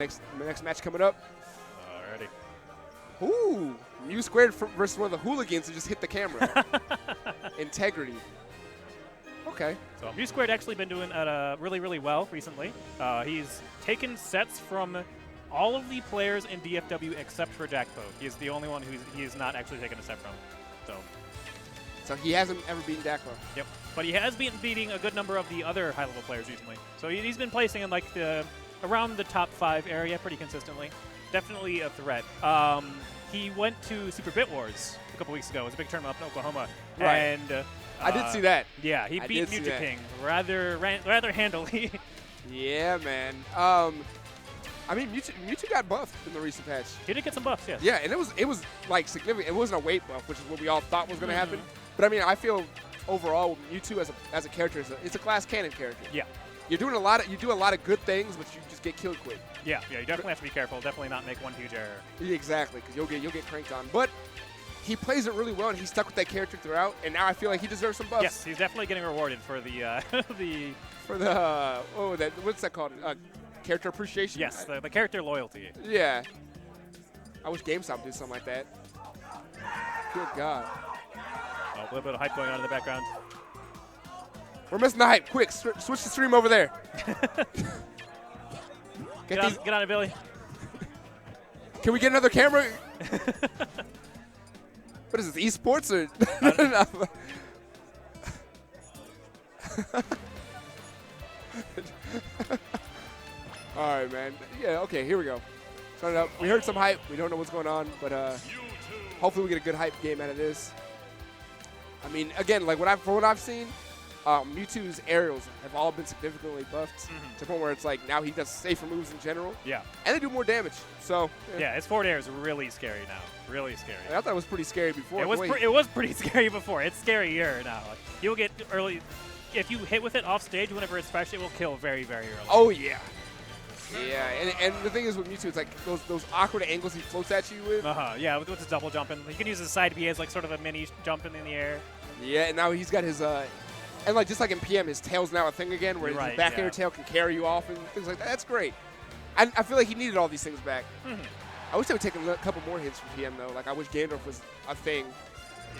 Next match coming up. Alrighty. Ooh, Mew² versus one of the hooligans who just hit the camera. Integrity. Okay. So Mew² actually been doing really, really well recently. He's taken sets from all of the players in DFW except for Jackpo. He is the only one who he is not actually taken a set from. So he hasn't ever beaten Jackpo. Yep. But he has been beating a good number of the other high-level players recently. So he's been placing in like around the top 5 area pretty consistently. Definitely a threat. He went to Super Bit Wars a couple weeks ago. It was a big tournament up in Oklahoma. Right. And I did see that. Yeah, he beat Mewtwo King rather handily. Yeah, man. I mean, Mewtwo got buffed in the recent patch. He did get some buffs, yes. Yeah, and it was like significant. It wasn't a weight buff, which is what we all thought was going to happen. But I mean, I feel overall Mewtwo as a character, it's a glass cannon character. Yeah. You do a lot of good things, but you just get killed quick. Yeah, you definitely have to be careful. Definitely not make one huge error. Yeah, exactly, because you'll get cranked on. But he plays it really well, and he's stuck with that character throughout. And now I feel like he deserves some buffs. Yes, he's definitely getting rewarded for the what's that called? Character appreciation. Yes, the character loyalty. Yeah. I wish GameStop did something like that. Good God. Oh, a little bit of hype going on in the background. We're missing the hype. Quick, switch the stream over there. Get on it, Billy. Can we get another camera? What is this, esports or? All right, man. Yeah, okay, here we go. Start it up. We heard some hype. We don't know what's going on, but hopefully we get a good hype game out of this. I mean, again, like from what I've seen, Mewtwo's aerials have all been significantly buffed to the point where it's like now he does safer moves in general. Yeah. And they do more damage. So yeah, his forward air is really scary now. Really scary. I thought it was pretty scary before. It was pretty scary before. It's scarier now. Like, you'll get early. If you hit with it off stage, whenever it's fresh, it will kill very, very early. Oh yeah. Yeah, and the thing is with Mewtwo, it's like those awkward angles he floats at you with. Yeah, with his double jumping. You can use his side B as like sort of a mini jumping in the air. Yeah, and now he's got his and like just like in PM, his tail's now a thing again, where his back air tail can carry you off and things like that. That's great. I feel like he needed all these things back. I wish they would take a couple more hits from PM though. Like I wish Gandalf was a thing.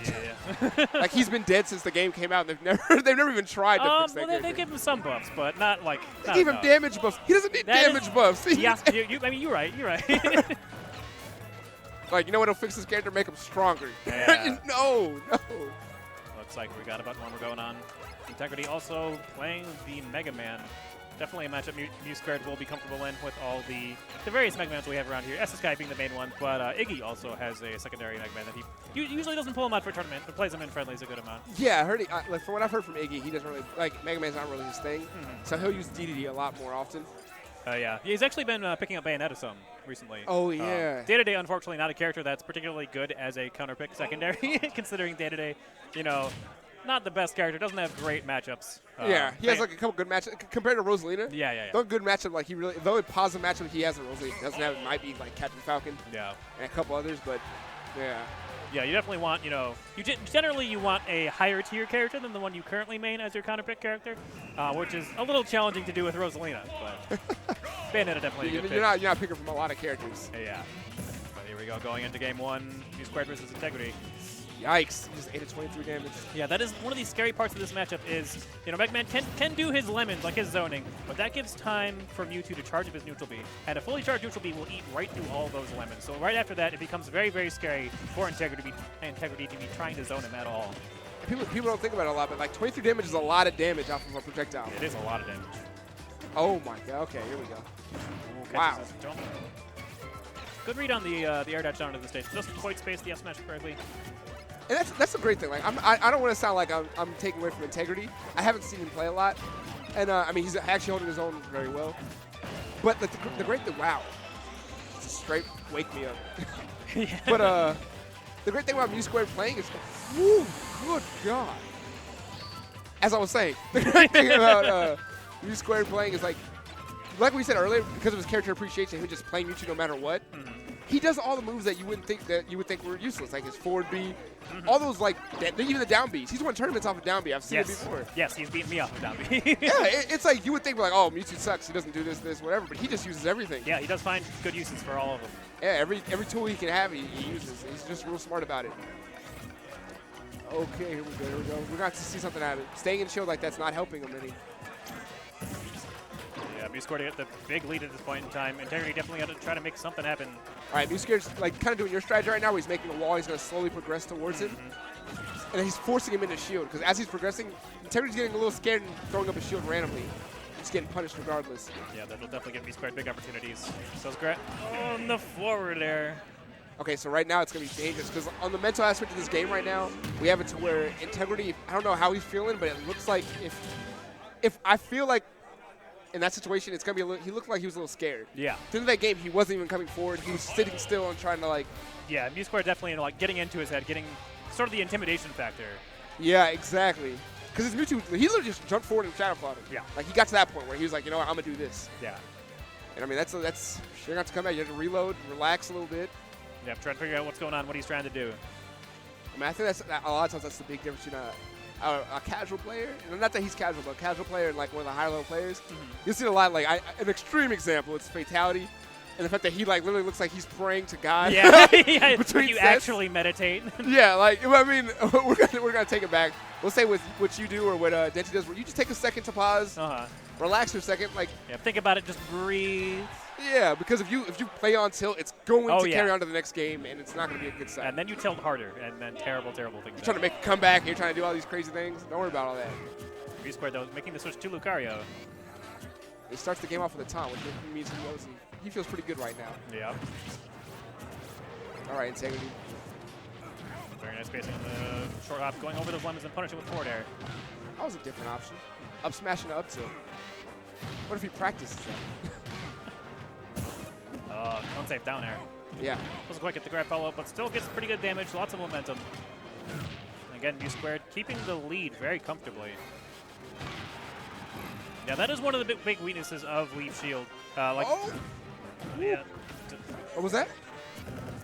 Yeah. Like he's been dead since the game came out, and they've never even tried to fix that. Well, they give him some buffs, but not like. They gave him damage buffs. He doesn't need damage buffs. Yeah, I mean, you're right. You're right. Like, you know what'll fix this character? Make him stronger. Yeah. No. Looks like we got a button one we're going on. Integrity also playing the Mega Man. Definitely a matchup Mew² will be comfortable in with all the various Mega Mans we have around here. SSKY being the main one, but Iggy also has a secondary Mega Man that he usually doesn't pull him out for a tournament, but plays him in friendlies a good amount. Yeah, I heard like from what I've heard from Iggy, he doesn't really like Mega Man's not really his thing, so he'll use DDD a lot more often. Yeah, he's actually been picking up Bayonetta some recently. Oh yeah. Day-to-Day, unfortunately, not a character that's particularly good as a counterpick secondary, considering Day-to-Day, not the best character. Doesn't have great matchups. Yeah, he has like a couple good matchups compared to Rosalina. Yeah. Though a good matchup, like though a positive matchup he has in Rosalina doesn't have, it might be like Captain Falcon. Yeah. And a couple others, but yeah. Yeah, you definitely want, generally you want a higher tier character than the one you currently main as your counterpick character, which is a little challenging to do with Rosalina, but Bayonetta definitely a good pick. You're not picking from a lot of characters. Yeah. But here we go, going into game one, Mew² versus Integrity. Yikes, he just ate 23 damage. Yeah, that is one of the scary parts of this matchup is, Mega Man can do his lemons, like his zoning, but that gives time for Mewtwo to charge up his neutral B. And a fully charged neutral B will eat right through all those lemons. So right after that, it becomes very, very scary for Integrity to be trying to zone him at all. People don't think about it a lot, but like 23 damage is a lot of damage off of a projectile. It is a lot of damage. Oh my god, okay, here we go. Wow. Good read on the air dash down to the stage. Just quite spaced the F smash correctly. And that's a great thing. Like I don't want to sound like I'm taking away from Integrity. I haven't seen him play a lot, and I mean he's actually holding his own very well. But the great thing, wow, just straight wake me up. Yeah. But the great thing about Mew² playing is, woo, good God. As I was saying, the great thing about Mew² playing is like we said earlier, because of his character appreciation, he was just playing Mewtwo no matter what. he does all the moves that you would think were useless, like his forward B, all those like even the down Bs. He's won tournaments off of down B. I've seen it before. Yes, he's beaten me off of down B. Yeah, it's like you would think like, oh, Mewtwo sucks. He doesn't do this, whatever, but he just uses everything. Yeah, he does find good uses for all of them. Yeah, every tool he can have, he uses. He's just real smart about it. Okay, here we go. We're going to see something out of it. Staying in shield like that's not helping him any. Yeah, Mew² to get the big lead at this point in time. Integrity definitely got to try to make something happen. All right, Mew²'s like kind of doing your strategy right now where he's making a wall. He's going to slowly progress towards it. And then he's forcing him into shield because as he's progressing, Integrity's getting a little scared and throwing up a shield randomly. He's getting punished regardless. Yeah, that'll definitely give Mew² big opportunities. So it's on the forward air. Okay, so right now it's going to be dangerous because on the mental aspect of this game right now, we have it to where Integrity, I don't know how he's feeling, but it looks like if I feel like in that situation, it's going to be he looked like he was a little scared. Yeah. At the end of that game, he wasn't even coming forward. He was sitting still and trying to like. Yeah, Mew² definitely like getting into his head, getting sort of the intimidation factor. Yeah, exactly. Because his Mewtwo, he literally just jumped forward and shadow clawed him. Yeah. Like he got to that point where he was like, you know what, I'm going to do this. Yeah. And I mean, that's you're going to have to come back. You have to reload, relax a little bit. Yeah, try to figure out what's going on, what he's trying to do. I mean, I think that's a lot of times that's the big difference between a casual player, and not that he's casual, but a casual player and like one of the higher level players. You'll see a lot. Like an extreme example, it's Fatality, and the fact that he like literally looks like he's praying to God. Yeah, yeah. Between you sets. actually meditate. Yeah, like I mean, we're gonna take it back. We'll say with what you do or what Denti does, where you just take a second to pause, relax for a second, like. Yeah, think about it, just breathe. Yeah, because if you play on tilt, it's going to carry on to the next game, and it's not going to be a good sign. And then you tilt harder, and then terrible things. You're trying to make a comeback, and you're trying to do all these crazy things. Don't worry about all that. Mew² though, making the switch to Lucario. He starts the game off with a taunt, which means he feels pretty good right now. Yeah. All right, Integrity. Very nice spacing on the short hop, going over those lemons and punishing with forward air. That was a different option. Up smash and up tilt. What if he practices that? Unsafe down air. Yeah. Doesn't quite get the grab follow-up, but still gets pretty good damage, lots of momentum. And again, Mew² keeping the lead very comfortably. Yeah, that is one of the big weaknesses of Leaf Shield. Yeah. What was that?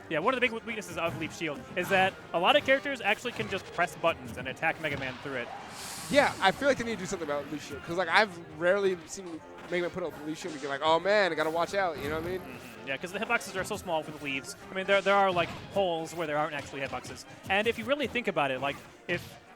Yeah, one of the big weaknesses of Leaf Shield is that a lot of characters actually can just press buttons and attack Mega Man through it. Yeah, I feel like they need to do something about Leaf Shield because like I've rarely seen Mega Man put up Leaf Shield and be like, oh man, I gotta watch out. You know what I mean? Yeah, because the hitboxes are so small for the leaves. I mean, there are like holes where there aren't actually hitboxes. And if you really think about it, like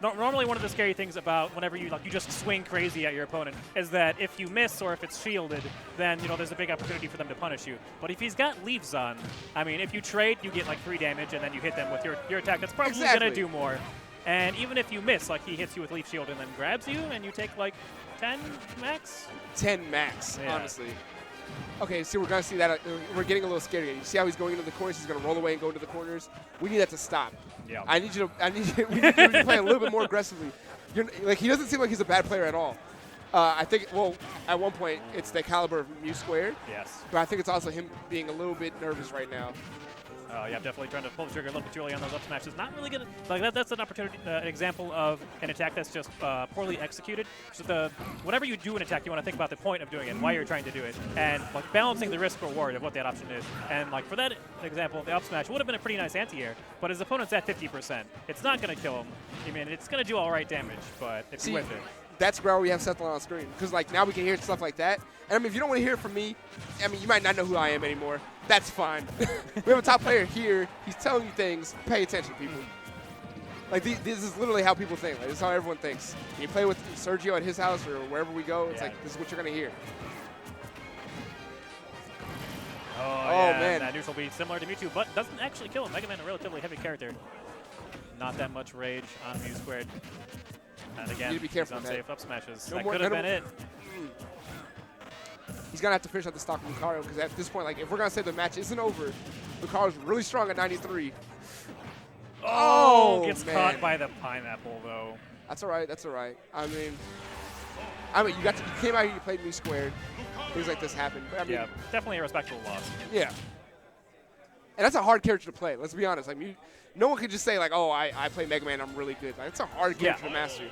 normally one of the scary things about whenever you just swing crazy at your opponent is that if you miss or if it's shielded, then there's a big opportunity for them to punish you. But if he's got leaves on, I mean, if you trade, you get like 3 damage and then you hit them with your attack. That's probably gonna do more. And even if you miss, like he hits you with Leaf Shield and then grabs you, and you take like 10 max? 10 max, honestly. Okay, so we're going to see that. We're getting a little scary. You see how he's going into the corners? He's going to roll away and go into the corners. We need that to stop. Yeah. We need you to play a little bit more aggressively. He doesn't seem like he's a bad player at all. I think, well, at one point, it's the caliber of Mew². Yes. But I think it's also him being a little bit nervous right now. Yeah, definitely trying to pull the trigger a little bit too early on those up smashes. Not really good. Like that's an opportunity, an example of an attack that's just poorly executed. So whenever you do an attack, you want to think about the point of doing it, why you're trying to do it, and like balancing the risk reward of what that option is. And like for that example, the up smash would have been a pretty nice anti-air, but his opponent's at 50%. It's not going to kill him. I mean, it's going to do all right damage, but it's with it. That's where we have Seth on screen. Because like now we can hear stuff like that. And I mean, if you don't want to hear it from me, I mean, you might not know who I am anymore. That's fine. We have a top player here. He's telling you things. Pay attention, people. Like this is literally how people think. Like, this is how everyone thinks. When you play with Sergio at his house or wherever we go, it's like this is what you're gonna hear. Oh man, that neutral will be similar to Mewtwo, but doesn't actually kill him. Mega Man, a relatively heavy character. Not that much rage on Mew². And again, you need to be careful he's unsafe up smashes. No that more, could have been it. He's going to have to finish out the stock of Lucario because at this point, like, if we're going to say the match isn't over, Lucario's really strong at 93. Oh, gets caught by the pineapple, though. That's all right. That's all right. I mean, you came out here, you played Mew². Things like this happen. But, I mean, yeah, definitely a respectable loss. Yeah. And that's a hard character to play. Let's be honest. I mean, no one could just say, like, oh, I play Mega Man, I'm really good. Like, it's a hard character to master.